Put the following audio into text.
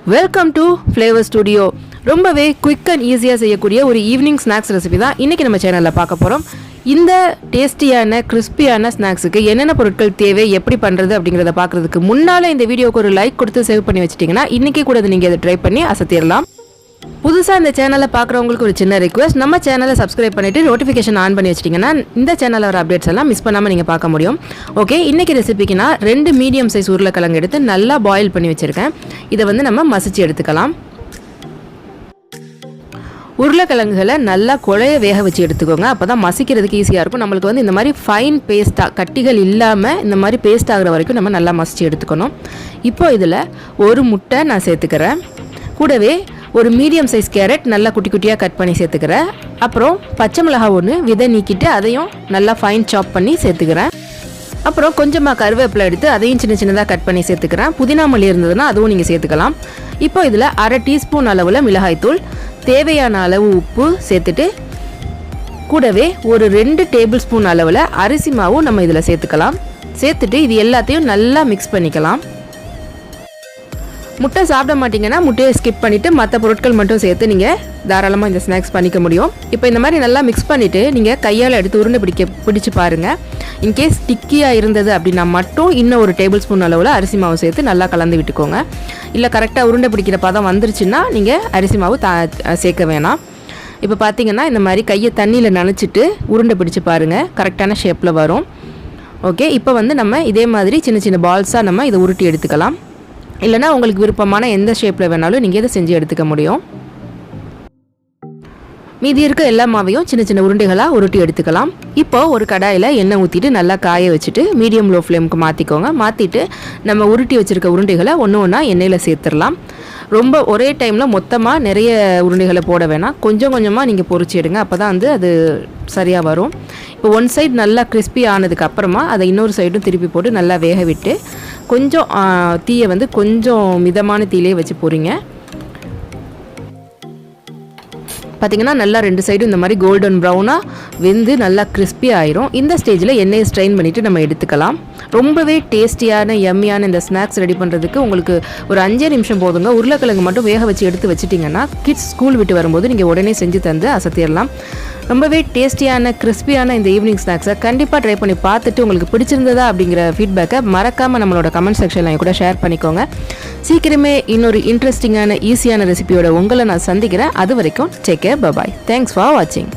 Welcome to flavour studio. ரொம்பவே quick and ஈஸியாக செய்யக்கூடிய ஒரு ஈவினிங் ஸ்நாக்ஸ் ரெசிபி தான் இன்றைக்கி நம்ம சேனலில் பார்க்க போகிறோம். இந்த டேஸ்டியான கிறிஸ்பியான ஸ்நாக்ஸுக்கு என்னென்ன பொருட்கள் தேவை, எப்படி பண்ணுறது அப்படிங்கிறத பார்க்குறதுக்கு முன்னால் இந்த வீடியோக்கு ஒரு லைக் கொடுத்து சேவ் பண்ணி வச்சிட்டிங்கன்னா இன்றைக்கி கூட நீங்கள் அதை ட்ரை பண்ணி அசத்திடலாம். புதுசாக இந்த சேனலை பார்க்குறவங்களுக்கு ஒரு சின்ன ரிக்வெஸ்ட், நம்ம சேனலை சப்ஸ்கிரைப் பண்ணிவிட்டு நோட்டிஃபிகேஷன் ஆன் பண்ணி வச்சிட்டிங்கன்னா இந்த சேனலில் வர அப்டேட்ஸ் எல்லாம் மிஸ் பண்ணாமல் நீங்கள் பார்க்க முடியும். ஓகே, இன்றைக்கி ரெசிபிக்கு நான் 2 மீடியம் சைஸ் உருளைக்கிழங்கு எடுத்து நல்லா பாயில் பண்ணி வச்சுருக்கேன். இதை நம்ம மசிச்சு எடுத்துக்கலாம். உருளைக்கிழங்குகளை நல்லா குழைய வேக வச்சு எடுத்துக்கோங்க. அப்போ தான் மசிக்கிறதுக்கு ஈஸியாக இருக்கும். நம்மளுக்கு இந்த மாதிரி ஃபைன் பேஸ்ட்டாக கட்டிகள் இல்லாமல் இந்த மாதிரி பேஸ்ட் ஆகிற வரைக்கும் நம்ம நல்லா மசிச்சு எடுத்துக்கணும். இப்போ இதில் ஒரு முட்டை நான் சேர்த்துக்கிறேன். கூடவே ஒரு மீடியம் சைஸ் கேரட் நல்லா குட்டி குட்டியாக கட் பண்ணி சேர்த்துக்கிறேன். அப்புறம் பச்சை மிளகாய் ஒன்று விதை நீக்கிட்டு அதையும் நல்லா ஃபைன் சாப் பண்ணி சேர்த்துக்கிறேன். அப்புறம் கொஞ்சமாக கருவேப்பிலை எடுத்து அதையும் சின்ன சின்னதாக கட் பண்ணி சேர்த்துக்கிறேன். புதினா மல்லி இருந்ததுன்னா அதுவும் நீங்கள் சேர்த்துக்கலாம். இப்போ இதில் 1/2 டீஸ்பூன் அளவில் மிளகாய்த்தூள், தேவையான அளவு உப்பு சேர்த்துட்டு கூடவே ஒரு 2 டேபிள் ஸ்பூன் அளவில் அரிசி மாவும் நம்ம இதில் சேர்த்துக்கலாம். சேர்த்துட்டு இது எல்லாத்தையும் நல்லா மிக்ஸ் பண்ணிக்கலாம். முட்டை சாப்பிட மாட்டிங்கன்னா முட்டையை ஸ்கிப் பண்ணிவிட்டு மற்ற பொருட்கள் மட்டும் சேர்த்து நீங்கள் தாராளமாக இந்த ஸ்நாக்ஸ் பண்ணிக்க முடியும். இப்போ இந்த மாதிரி நல்லா மிக்ஸ் பண்ணிவிட்டு நீங்கள் கையால் எடுத்து உருண்டை பிடிச்சி பாருங்கள். இன்கேஸ் ஸ்டிக்கியாக இருந்தது அப்படின்னா மட்டும் இன்னும் ஒரு டேபிள் ஸ்பூன் அளவில் அரிசி மாவு சேர்த்து நல்லா கலந்து விட்டுக்கோங்க. இல்லை கரெக்டாக உருண்டை பிடிக்கிற பதம் வந்துருச்சுன்னா நீங்கள் அரிசி மாவு சேர்க்க வேணாம். இப்போ பார்த்தீங்கன்னா இந்த மாதிரி கையை தண்ணியில் நனைச்சிட்டு உருண்டை பிடிச்சி பாருங்கள், கரெக்டான ஷேப்பில் வரும். ஓகே, இப்போ நம்ம இதே மாதிரி சின்ன சின்ன பால்ஸாக நம்ம இதை உருட்டி எடுத்துக்கலாம். இல்லைனா உங்களுக்கு விருப்பமான எந்த ஷேப்பில் வேணாலும் நீங்கள் இதை செஞ்சு எடுத்துக்க முடியும். மீதி இருக்க எல்லா மாவையும் சின்ன சின்ன உருண்டைகளாக உருட்டி எடுத்துக்கலாம். இப்போது ஒரு கடாயில் எண்ணெய் ஊற்றிட்டு நல்லா காய வச்சுட்டு மீடியம் லோ ஃப்ளேமுக்கு மாற்றிக்கோங்க. மாற்றிட்டு நம்ம உருட்டி வச்சுருக்க உருண்டைகளை ஒன்று ஒன்றா எண்ணெயில் சேர்த்துடலாம். ரொம்ப ஒரே டைமில் மொத்தமாக நிறைய உருண்டைகளை போட வேணாம், கொஞ்சம் கொஞ்சமாக நீங்கள் பொரிச்சு எடுங்க. அப்போ தான் அது சரியாக வரும். இப்போ ஒன் சைடு நல்லா கிறிஸ்பி ஆனதுக்கு அப்புறமா அதை இன்னொரு சைடும் திருப்பி போட்டு நல்லா வேக விட்டு கொஞ்சம் தீயை கொஞ்சம் மிதமான தீயிலே வச்சு பொரிங்க. பார்த்திங்கன்னா நல்லா 2 சைடும் இந்த மாதிரி கோல்டன் ப்ரௌனாக வெந்து நல்லா கிறிஸ்பி ஆயிரும். இந்த ஸ்டேஜில் எண்ணெயை ஸ்ட்ரெயின் பண்ணிவிட்டு நம்ம எடுத்துக்கலாம். ரொம்பவே டேஸ்டியான எம்மியான இந்த ஸ்நாக்ஸ் ரெடி பண்ணுறதுக்கு உங்களுக்கு ஒரு 5 நிமிஷம் போதுங்க. உருளைக்கிழங்கு மட்டும் வேக வச்சு எடுத்து வச்சிட்டிங்கன்னா கிட்ஸ் ஸ்கூல் விட்டு வரும்போது நீங்கள் உடனே செஞ்சு தந்து அசத்திடலாம். ரொம்பவே டேஸ்டியான கிறிஸ்பியான இந்த ஈவினிங் ஸ்நாக்ஸை கண்டிப்பாக ட்ரை பண்ணி பார்த்துட்டு உங்களுக்கு பிடிச்சிருந்ததா அப்படிங்கிற ஃபீட்பேக்கை மறக்காமல் நம்மளோட கமெண்ட் செக்ஷனில் கூட ஷேர் பண்ணிக்கோங்க. சீக்கிரமே இன்னொரு இன்ட்ரெஸ்டிங்கான ஈஸியான ரெசிபியோட உங்களை நான் சந்திக்கிறேன். அது வரைக்கும் take care, bye bye. Thanks for வாட்சிங்.